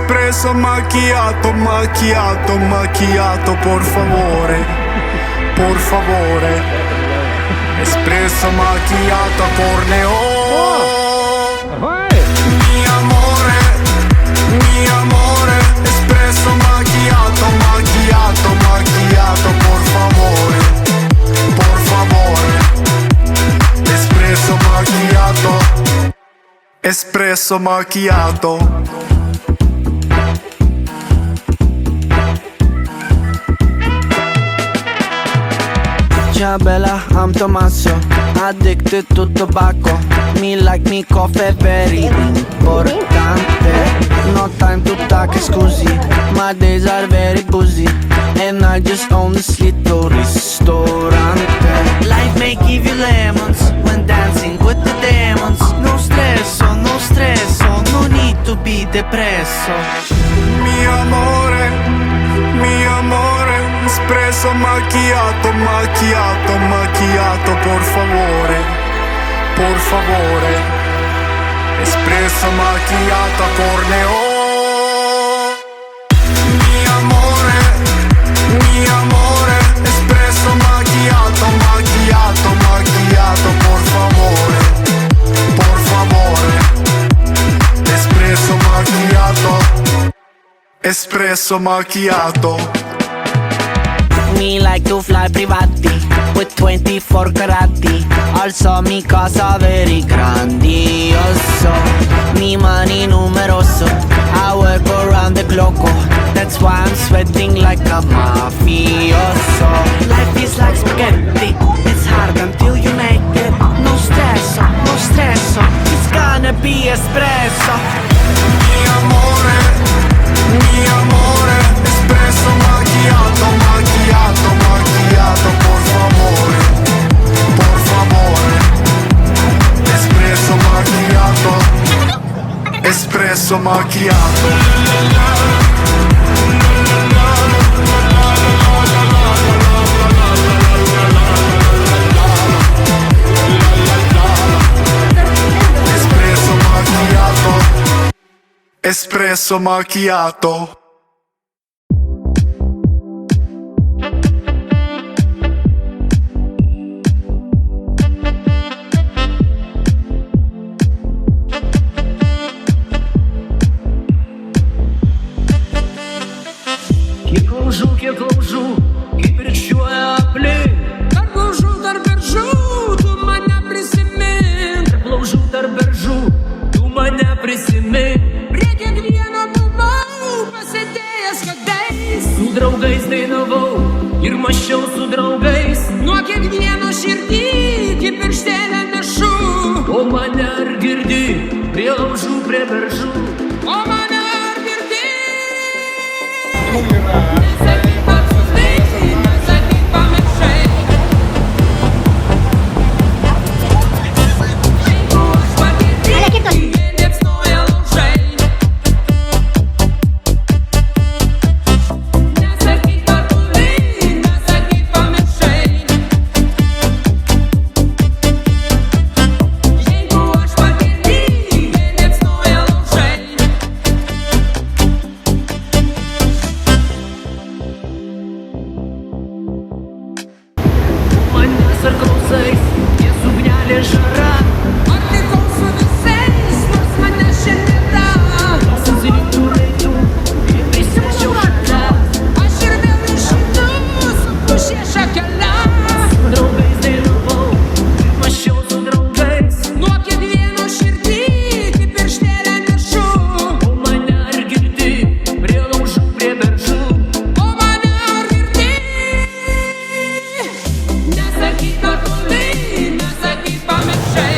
espresso macchiato, macchiato, macchiato, por favore, por favore. Espresso macchiato corneo. Mi amore, espresso macchiato, macchiato, macchiato, por favore, por favore. Espresso macchiato, espresso macchiato. Ciao bella, I'm Tommaso, addicted to tobacco. Me like me coffee very importante. No time to talk, scusi, my days are very busy. And I just own this little ristorante. Life may give you lemons when dancing with the demons. No stresso, no stresso, no need to be depresso. Mi amore, espresso macchiato, macchiato, macchiato, por favore, por favore. Espresso macchiato corneo. Mi amore, espresso macchiato, macchiato, macchiato, por favore, por favore. Espresso macchiato, espresso macchiato. Me like to fly privati with 24 carati. Also mi casa very grandioso. Mi money numeroso. I work around the clock. That's why I'm sweating like a mafioso. Life is like spaghetti. It's hard until you make it. No stresso, no stresso. It's gonna be espresso. Mi amore, espresso macchiato, macchiato, macchiato, por favore, por favore. Espresso macchiato, espresso macchiato. Espresso macchiato, espresso macchiato. Kiek laužų, kaip ričiuoja aplink. Tarp laužų, tarp beržų, tu mane prisimink. Tarp laužų, tarp beržų, tu mane prisimink. Prie kiekvieno buvau pasėdėjęs kadais. Su draugais dainavau ir mąsčiau su draugais. Nuo kiekvieno širdį kaip pirštelę nešu. O mane ar girdi, prie laužų, prie beržų. O mane ar girdi. Ar klausais, ties ugnelė žara. Ar likau su visais, nors mane šiandien. Susirinktų raidų ir prisiečiau šalia. Aš ir vėl išeinu su pušė šakele. Su draugais dainavau ir mąsčiau su draugais. Nuo kiekvieno širdį kaip pirštelę nešu. O mane ar girdi, prie laužų, prie beržų. O mane ar girdi. Nesakyk, kad toli, nesakyk, pamiršai.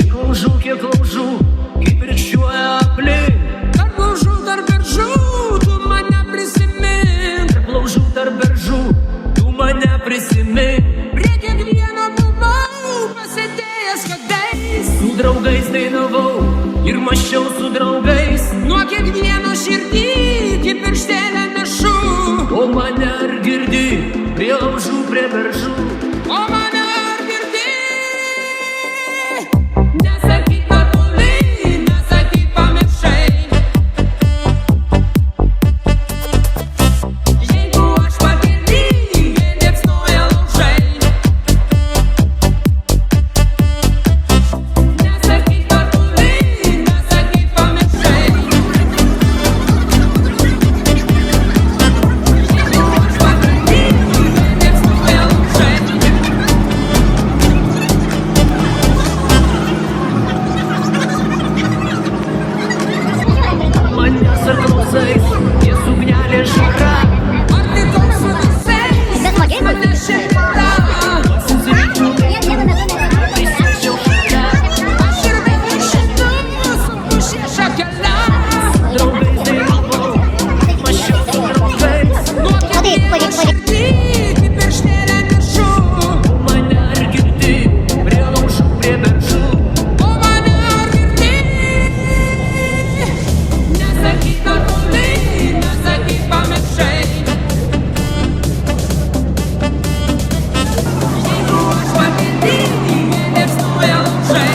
kiek laužų, kaip rykščiuoja aplink. Tarp laužų, tarp beržų, tu mane prisimink. Tarp laužų, tarp beržų, tu mane prisimink. Prie kiekvieno buvau pasėdėjęs kadais. Su draugais dainavau ir mąsčiau su draugais. Nuo kiekvieno širdį kaip pirštelę nešu. O mane ar girdi prie laužų, prie beržų? O mane ar girdi? Nesakyk, kad toli, nesakyk, pamiršai. Jeigu aš pakely, jie liepsnoja laužai. Nesakyk, kad toli, nesakyk, pamiršai. Jeigu aš pakely, jie liepsnoja laužai. Manęs ar klausais, ties ugnelė žara. Ar tai toks su visais, mane šimta. Susirinkiu prisėsčiau šalia. Aš ir vėl šimtu su pušė šakele. Draugais dainavau, mąsčiau su draugais. Nuo kiekvieno širdį kaip pirštelę nešu. O mane ar girdi prie laužų, prie beržų? O mane ar girdi? Nesakyk, kad toli, nesakyk, pamiršai. Jeigu aš pakely, jie liepsnoja laužai.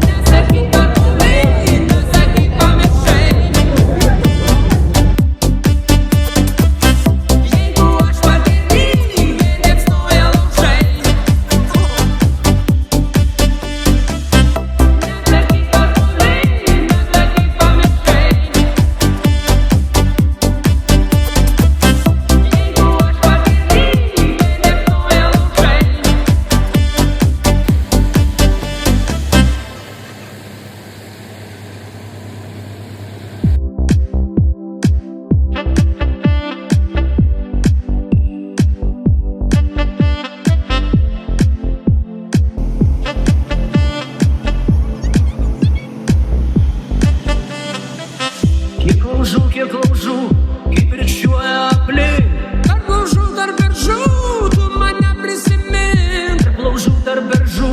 Nesakyk, kad toli, nesakyk, pamiršai. Jeigu aš pakely, jie liepsnoja laužai. Nesakyk, kad toli, nesakyk, pamiršai. Jeigu aš pakely, jie liepsnoja laužai. Kiek laužų, kaip rykščiuoja aplink. Tarp laužų, tarp beržų, tu mane prisimink. Tarp laužų, tarp beržų,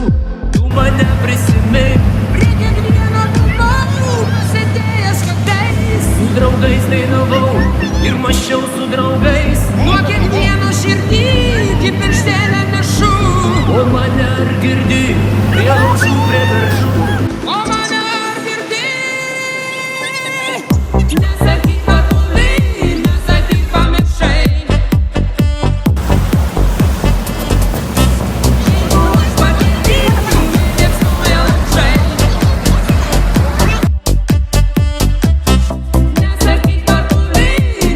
tu mane prisimink. Prie kiekvieno buvau pasėdėjęs kadais. Su draugais dainavau ir mąsčiau su draugais. Nuo kiekvieno širdį kaip pirštelę nešu. O mane ar girdi prie laužų, prie beržų? O mane ar girdi? Nesakyk, kad toli, nesakyk, pamiršai. Jeigu aš pakely, jie liepsnoja laužai. Nesakyk, kad toli,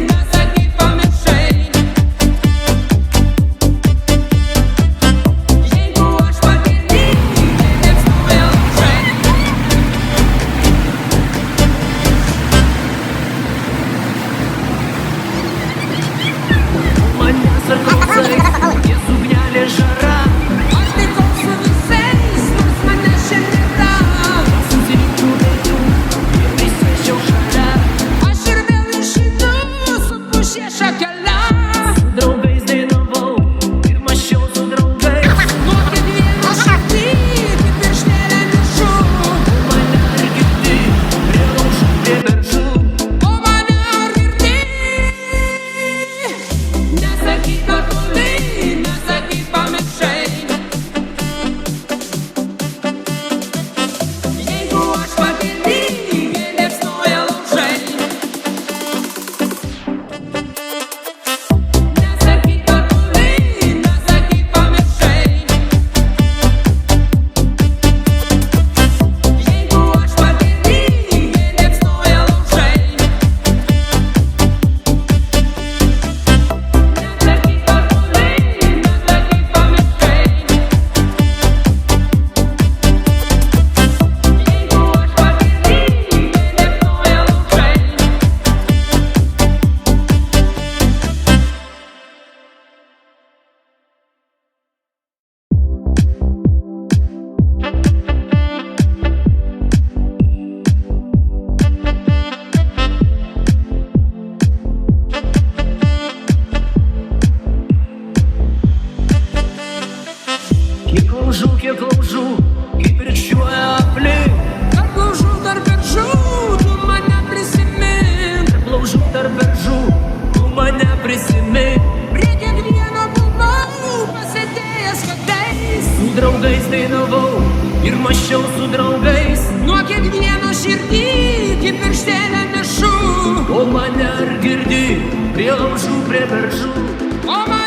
nesakyk, pamiršai. Jeigu aš pakely, jie liepsnoja laužai. Manęs ar klausais, ties ugnelė žara. Ar tai toks su visais, nors mane šiandien nėra. Susirinkiu veikiau ir prisėsčiau šalia. Aš ir vėl išeinu su pušė šakele. Su draugais dainavau ir mąsčiau su draugais. Nuo kiekvieno širdį kaip pirštelę nešu. O mane ar girdi prie laužų, prie beržų? O mane ar girdi? Nesakyk, kad toli, kiek laužų, kaip ričiuoja aplink. Tarp laužų, tarp beržų, tu mane prisimink. Tarp laužų, tarp beržų, tu mane prisimink. Prie kiekvieno buvau pasėdėjęs kadais. Su draugais dainavau ir mašiau su draugais. Nuo kiekvieno širdį kaip pirštelę nešu. O mane ar girdi prie laužų, prie beržų? O mane